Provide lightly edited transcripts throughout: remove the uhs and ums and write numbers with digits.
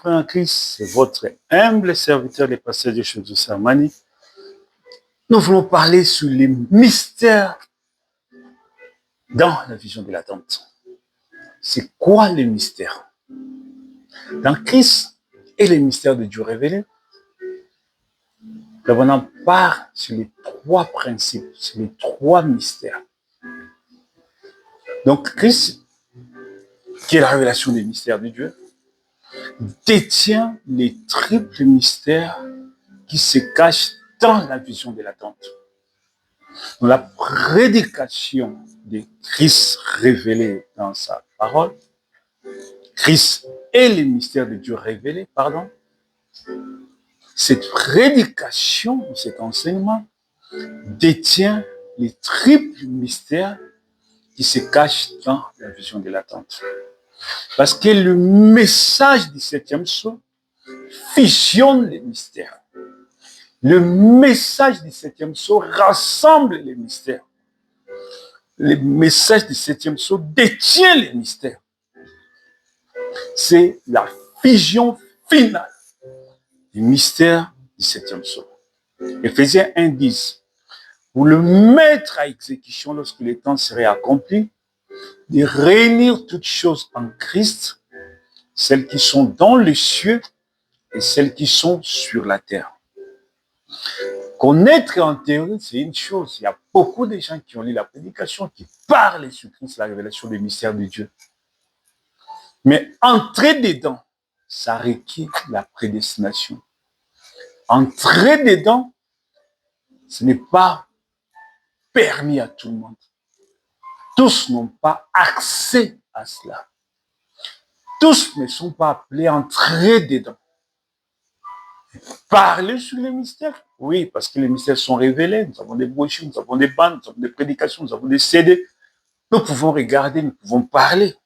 frères en Christ, c'est votre humble serviteur, le pasteur de Chef de Sermani. Nous voulons parler sur les mystères dans la vision de l'attente. C'est quoi les mystères? Dans Christ et les mystères de Dieu révélés, nous en parle sur les trois principes, sur les trois mystères. Donc Christ, qui est la révélation des mystères de Dieu, détient les triples mystères qui se cachent dans la vision de l'attente. Dans la prédication de Christ révélé dans sa parole, Christ et les mystères de Dieu révélés, cette prédication, cet enseignement, détient les triples mystères qui se cachent dans la vision de l'attente. Parce que le message du 7e sceau fusionne les mystères. Le message du 7e sceau rassemble les mystères. Le message du 7e sceau détient les mystères. C'est la fusion finale du mystère du 7e sceau. Éphésiens 1:10. Pour le mettre à exécution lorsque le temps serait accompli, de réunir toutes choses en Christ, celles qui sont dans les cieux et celles qui sont sur la terre. Connaître en théorie, c'est une chose. Il y a beaucoup de gens qui ont lu la prédication, qui parlent sur Christ, la révélation des mystères de Dieu. Mais entrer dedans, ça requiert la prédestination. Entrer dedans, ce n'est pas permis à tout le monde. Tous n'ont pas accès à cela. Tous ne sont pas appelés à entrer dedans. Parler sur les mystères, oui, parce que les mystères sont révélés. Nous avons des brochures, nous avons des bandes, nous avons des prédications, nous avons des CD. Nous pouvons regarder, nous pouvons parler.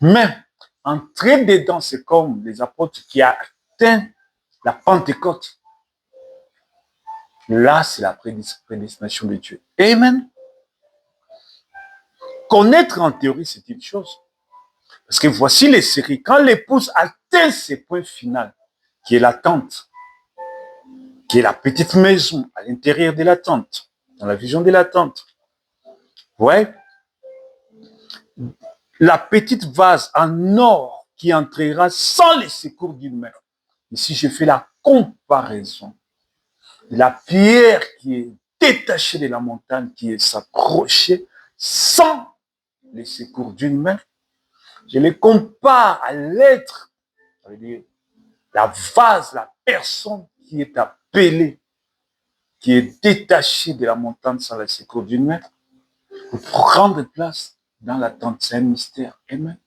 Mais entrer dedans, c'est comme les apôtres qui atteignent la Pentecôte. Là, c'est la prédestination de Dieu. Amen. Connaître en théorie, c'est une chose. Parce que voici les séries. Quand l'épouse atteint ses points finaux, qui est la tente, qui est la petite maison à l'intérieur de la tente, dans la vision de la tente. Ouais. La petite vase en or qui entrera sans les secours d'une main. Ici, je fais la comparaison. La pierre qui est détachée de la montagne, qui est s'approchée sans les secours d'une main. Je les compare à l'être, ça veut dire la vase, la personne qui est appelée, qui est détachée de la montagne sans le secours d'une main, pour prendre place dans la tente, c'est un mystère. Amen.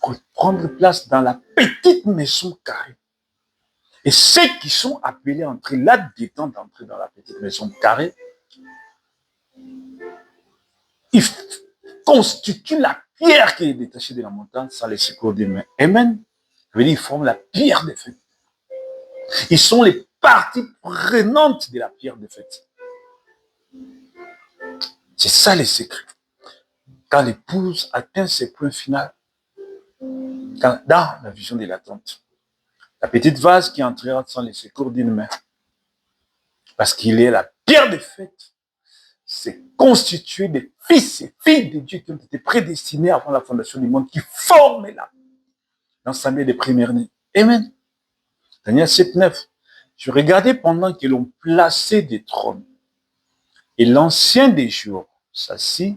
Pour prendre place dans la petite maison carrée. Et ceux qui sont appelés à entrer là-dedans, d'entrer dans la petite maison carrée, ils constituent la pierre qui est détachée de la montagne sans le secours d'une main. Amen. Ça veut dire, ils forment la pierre de fête. Ils sont les parties prenantes de la pierre de fête. C'est ça les secrets. Quand l'épouse atteint ses points finaux, dans la vision de l'attente, la petite vase qui entrera sans les secours d'une main, parce qu'il est la pierre de fête, c'est constitué des fils et filles de Dieu qui ont été prédestinés avant la fondation du monde, qui forment là, dans sa mère des premières-nées. Amen. Daniel 7:9. Je regardais pendant que l'on plaçait des trônes, et l'ancien des jours s'assit,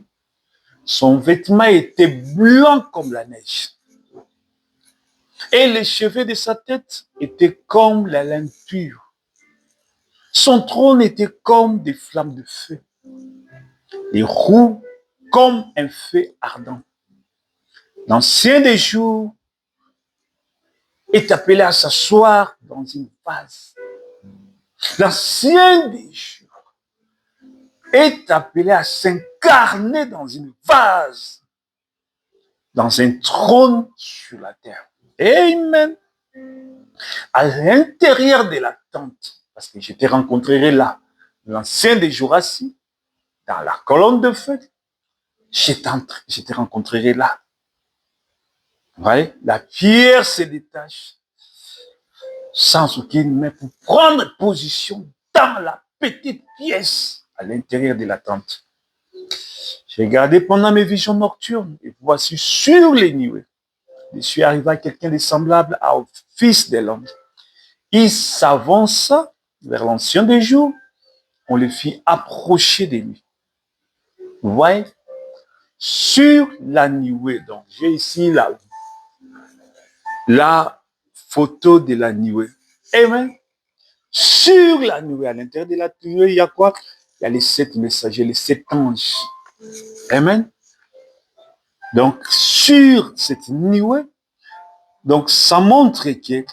son vêtement était blanc comme la neige, et les cheveux de sa tête étaient comme la laine pure. Son trône était comme des flammes de feu, les roues comme un feu ardent. L'ancien des jours est appelé à s'asseoir dans une vase. L'ancien des jours est appelé à s'incarner dans une vase, dans un trône sur la terre. Amen. À l'intérieur de la tente, parce que je te rencontrerai là, l'ancien des jours assis, dans la colonne de feu, je te rencontrerai là. Vous voyez, la pierre se détache sans aucune main pour prendre position dans la petite pièce à l'intérieur de la tente. J'ai gardé pendant mes visions nocturnes et voici sur les nuées. Je suis arrivé à quelqu'un de semblable au Fils de l'homme. Il s'avança vers l'ancien des jours. On le fit approcher de lui. Vous voyez, sur la nuée. Donc, j'ai ici la photo de la nuée. Amen. Sur la nuée, à l'intérieur de la nuée, il y a quoi? Il y a les 7 messagers, les 7 anges. Amen. Donc, sur cette nuée, donc ça montre que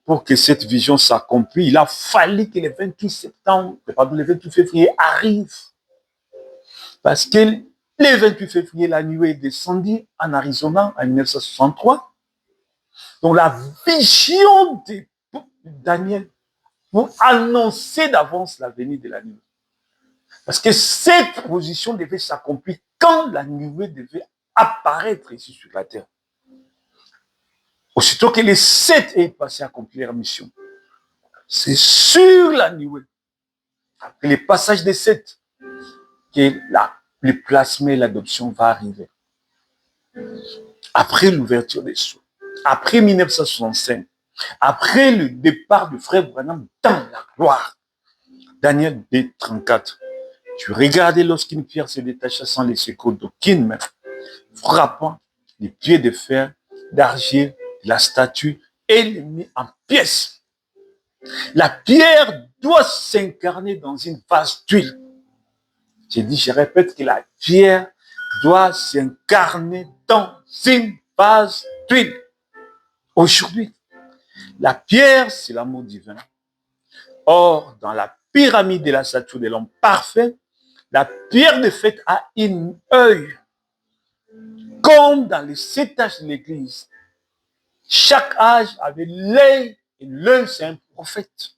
pour que cette vision s'accomplisse, il a fallu que le 28 septembre, pardon, le 28 février arrive. Parce que le 28 février, la nuée est descendue en Arizona en 1963. Donc la vision de Daniel pour annoncer d'avance la venue de la nuée. Parce que cette position devait s'accomplir quand la nuée devait apparaître ici sur la terre. Aussitôt que les 7 est passé à accomplir leur mission. C'est sur la nuée, après le passage des 7, que le placement et l'adoption va arriver. Après l'ouverture des cieux, après 1965, après le départ du frère Branham dans la gloire. Daniel B. 34. Tu regardais lorsqu'une pierre se détacha sans les secours d'aucune main, frappant les pieds de fer, d'argile, la statue, et les mit en pièces. La pierre doit s'incarner dans une vase d'huile. Je répète que la pierre doit s'incarner dans une vase d'huile. Aujourd'hui, la pierre, c'est l'amour divin. Or, dans la pyramide de la statue de l'homme parfait, la pierre de fête a un œil. Comme dans les 7 âges de l'Église, chaque âge avait l'œil, et l'œil, c'est un prophète.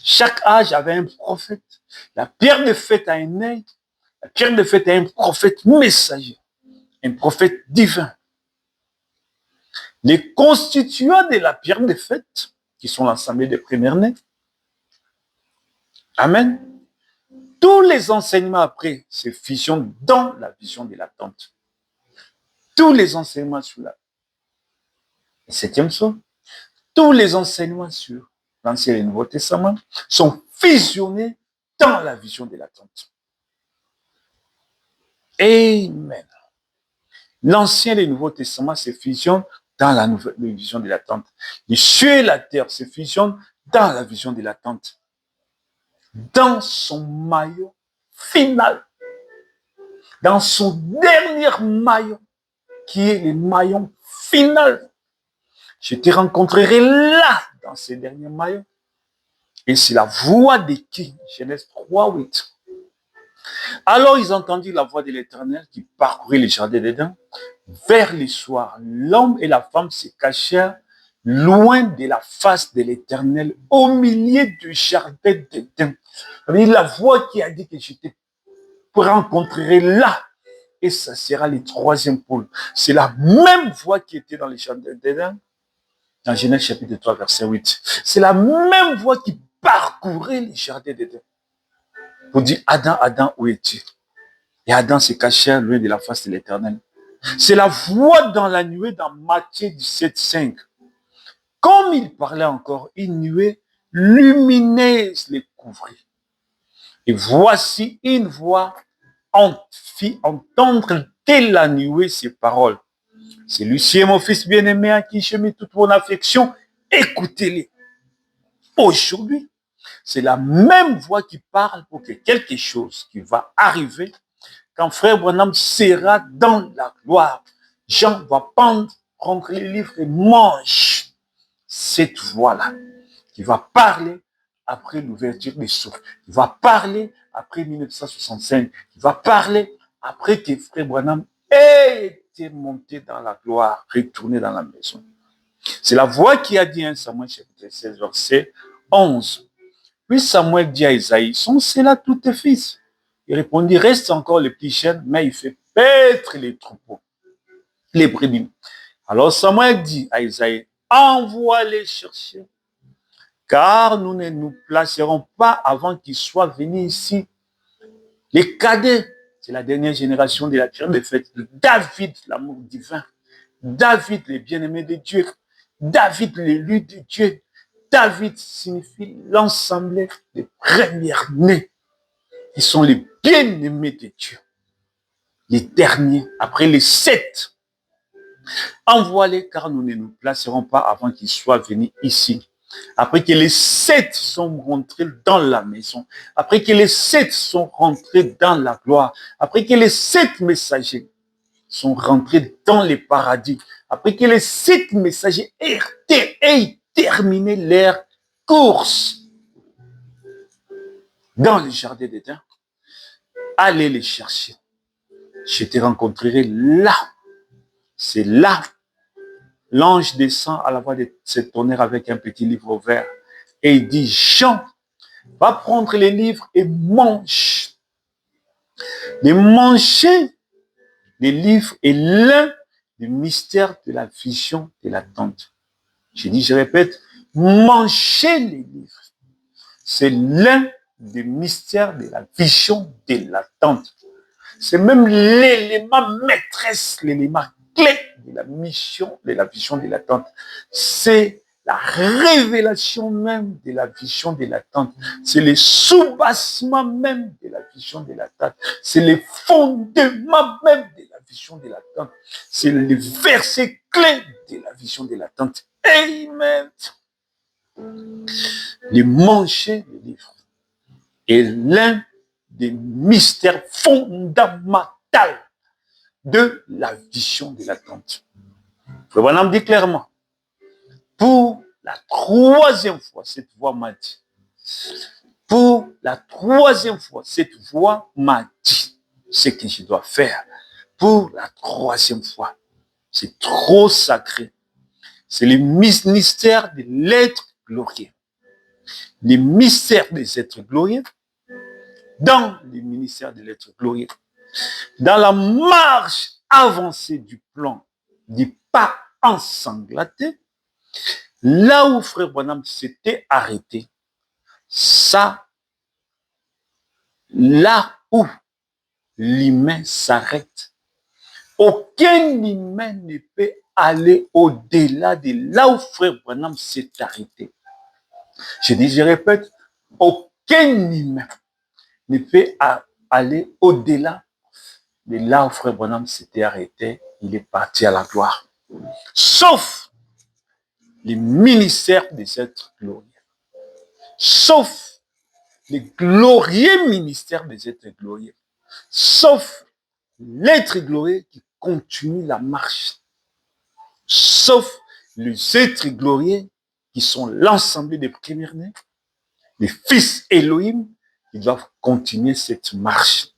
Chaque âge avait un prophète. La pierre de fête a un œil. La pierre de fête a un prophète messager, un prophète divin. Les constituants de la pierre de fête, qui sont l'ensemble des premiers-nés, amen. Tous les enseignements après se fusionnent dans la vision de l'attente. Tous les enseignements sur la 7e psaume, tous les enseignements sur l'Ancien et le Nouveau Testament sont fusionnés dans la vision de l'attente. Amen. L'Ancien et le Nouveau Testament se fusionnent dans la vision de l'attente. Les cieux et la terre se fusionnent dans la vision de l'attente. Dans son maillot final, dans son dernier maillot, qui est le maillon final. Je te rencontrerai là, dans ces derniers maillons. Et c'est la voix de qui? Genèse 3, 8. Alors ils entendirent la voix de l'Éternel qui parcourait les jardins d'Éden. Vers le soir, l'homme et la femme se cachèrent loin de la face de l'Éternel, au milieu du jardin d'Éden. La voix qui a dit que je te rencontrerai là. Et ça sera le 3e pôle. C'est la même voix qui était dans les jardins d'Éden, dans Genèse chapitre 3, verset 8. C'est la même voix qui parcourait les jardins d'Éden. Pour dire, Adam, Adam, où es-tu? Et Adam se cachait loin de la face de l'Éternel. C'est la voix dans la nuée dans Matthieu 17, 5. Comme il parlait encore, une nuée lumineuse les couvrit. Et voici une voix fit entendre dès la nuée ces paroles. Celui-ci est mon fils bien-aimé à qui j'ai mis toute mon affection. Écoutez-les. Aujourd'hui, c'est la même voix qui parle pour que quelque chose qui va arriver quand frère Branham sera dans la gloire. Jean va prendre les livres et mange cette voix-là qui va parler après l'ouverture des cieux, qui va parler après 1965, qui va parler après que frère Branham ait été monté dans la gloire, retourné dans la maison. C'est la voix qui a dit 1 Samuel chapitre 16, verset 11. Puis Samuel dit à Isaïe, sont-ce là tous tes fils? Il répondit, reste encore le plus jeune, mais il fait paître les troupeaux, les brebis. Alors Samuel dit à Isaïe, envoie les chercher, car nous ne nous placerons pas avant qu'ils soient venus ici. Les cadets, c'est la dernière génération de la tribu de fête. David, l'amour divin. David, les bien-aimés de Dieu. David, l'élu de Dieu. David signifie l'ensemble des premiers-nés. Ils sont les bien-aimés de Dieu. Les derniers, après les 7. Envoie-les, car nous ne nous placerons pas avant qu'ils soient venus ici. Après que les 7 sont rentrés dans la maison, après que les 7 sont rentrés dans la gloire, après que les 7 messagers sont rentrés dans les paradis, après que les 7 messagers aient terminé leur course dans le jardin d'Éden, allez les chercher. Je te rencontrerai là. C'est là. L'ange descend à la voix de ce tonnerre avec un petit livre ouvert et il dit, Jean, va prendre les livres et mange. De manger les livres est l'un des mystères de la vision de l'attente. Je répète, manger les livres, c'est l'un des mystères de la vision de l'attente. C'est même l'élément maîtresse, l'élément clé de la mission, de la vision de l'attente. C'est la révélation même de la vision de l'attente. C'est le soubassement même de la vision de l'attente. C'est le fondement même de la vision de l'attente. C'est le verset clé de la vision de l'attente. Amen. Le manger des livres est l'un des mystères fondamentaux de la vision de l'attente. Le bonhomme dit clairement, pour la 3e fois, cette voix m'a dit, pour la 3e fois, cette voix m'a dit ce que je dois faire. Pour la 3e fois, c'est trop sacré. C'est le mystère de l'être glorieux. Les mystères des êtres glorieux, dans les ministères de l'être glorieux, dans la marche avancée du plan, du pas ensanglanté, là où frère Branham s'était arrêté, ça, là où l'humain s'arrête, aucun humain ne peut aller au-delà de là où frère Branham s'est arrêté. Je répète, aucun humain ne peut aller au-delà de là où frère Branham s'était arrêté. Il est parti à la gloire. Sauf les ministères des êtres glorieux. Sauf les glorieux ministères des êtres glorieux. Sauf l'être glorieux qui continue la marche. Sauf les êtres glorieux qui sont l'ensemble des premiers-nés, les fils Elohim, qui doivent continuer cette marche.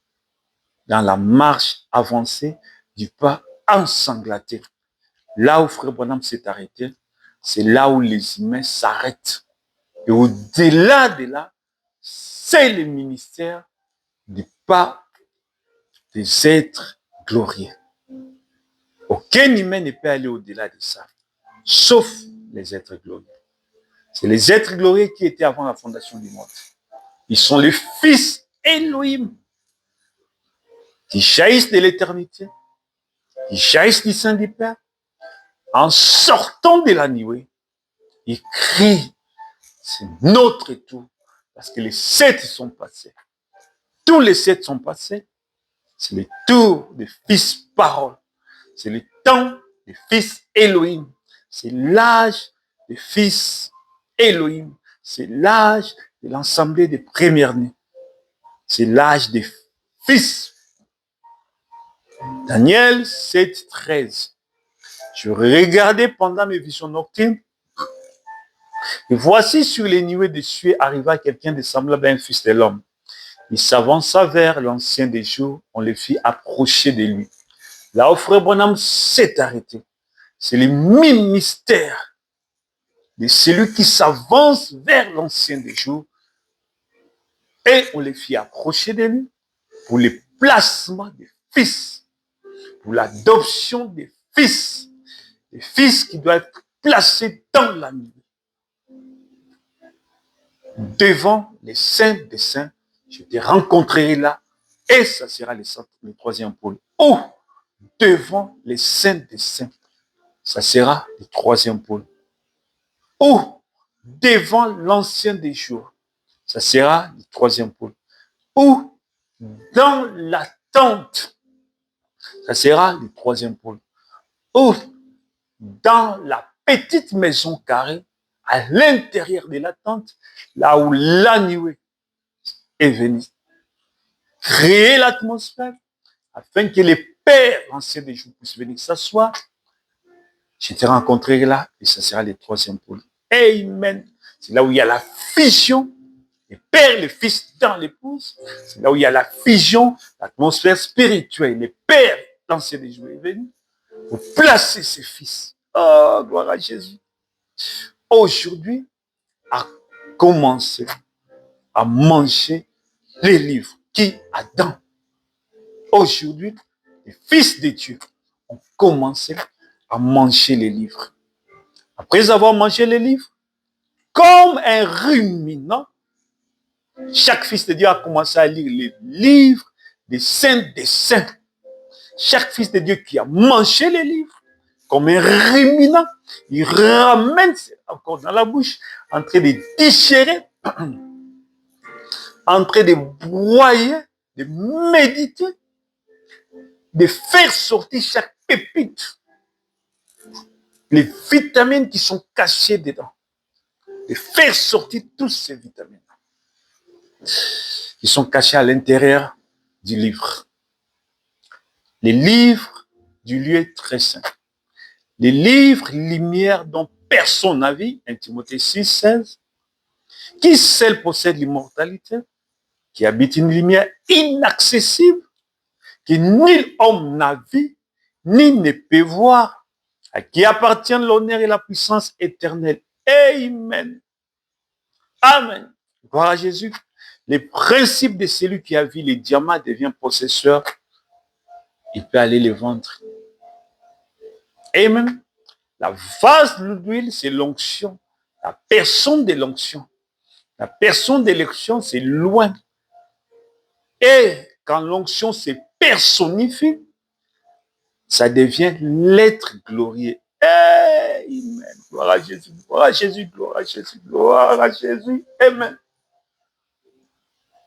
Dans la marche avancée du pas ensanglanté. Là où frère Branham s'est arrêté, c'est là où les humains s'arrêtent. Et au-delà de là, c'est le ministère du pas des êtres glorieux. Aucun humain ne peut aller au-delà de ça, sauf les êtres glorieux. C'est les êtres glorieux qui étaient avant la fondation du monde. Ils sont les fils Elohim, qui jaillissent de l'éternité, qui jaillissent du sein du Père. En sortant de la nuée, ils crient, c'est notre tour, parce que les 7 sont passés. Tous les 7 sont passés. C'est le tour des fils paroles. C'est le temps des fils Elohim. C'est l'âge des fils Elohim. C'est l'âge de l'ensemble des premiers-nés. C'est l'âge des fils. Daniel 7, 13. Je regardais pendant mes visions nocturnes. Et voici sur les nuées des cieux arriva quelqu'un de semblable à un fils de l'homme. Il s'avança vers l'ancien des jours, on le fit approcher de lui. Là où frère Branham s'est arrêté, c'est le ministère de celui qui s'avance vers l'ancien des jours et on le fit approcher de lui pour le placement des fils, pour l'adoption des fils, des fils qui doivent être placés dans la nuit. Devant les saints des saints, je te rencontrerai là, et ça sera le troisième pôle. Ou devant les saints des saints, ça sera le troisième pôle. Ou devant l'ancien des jours, ça sera le troisième pôle. Ou dans la tente, ça sera le troisième pôle. Ou dans la petite maison carrée, à l'intérieur de la tente, là où la nuée est venue. Créer l'atmosphère afin que les pères anciens des jours puissent venir s'asseoir. Je te rencontrerai là et ça sera le troisième pôle. Amen. C'est là où il y a la fusion, les pères, les fils dans l'épouse. C'est là où il y a la fusion, l'atmosphère spirituelle. Les pères anciens des jours est venu pour placer ses fils. Oh, gloire à Jésus. Aujourd'hui, à commencer à manger les livres. Qui? Adam. Aujourd'hui, les fils de Dieu ont commencé à manger les livres. Après avoir mangé les livres, comme un ruminant, chaque fils de Dieu a commencé à lire les livres des saints des saints. Chaque fils de Dieu qui a mangé les livres, comme un ruminant, il ramène encore dans la bouche, en train de déchirer, en train de broyer, de méditer, de faire sortir chaque pépite, les vitamines qui sont cachées dedans, de faire sortir toutes ces vitamines qui sont cachées à l'intérieur du livre. Les livres du lieu très saint. Les livres lumière dont personne n'a vu, 1 Timothée 6, 16. Qui seul possède l'immortalité, qui habite une lumière inaccessible, que nul homme n'a vu, ni ne peut voir, à qui appartient l'honneur et la puissance éternelle. Amen. Amen. Gloire à Jésus. Les principes de celui qui a vu les diamants devient possesseur. Il peut aller les vendre. Amen. La vase de l'huile, c'est l'onction. La personne de l'onction. La personne de l'onction, c'est loin. Et quand l'onction se personnifie, ça devient l'être glorieux. Amen. Gloire à Jésus, gloire à Jésus, gloire à Jésus, gloire à Jésus. Amen.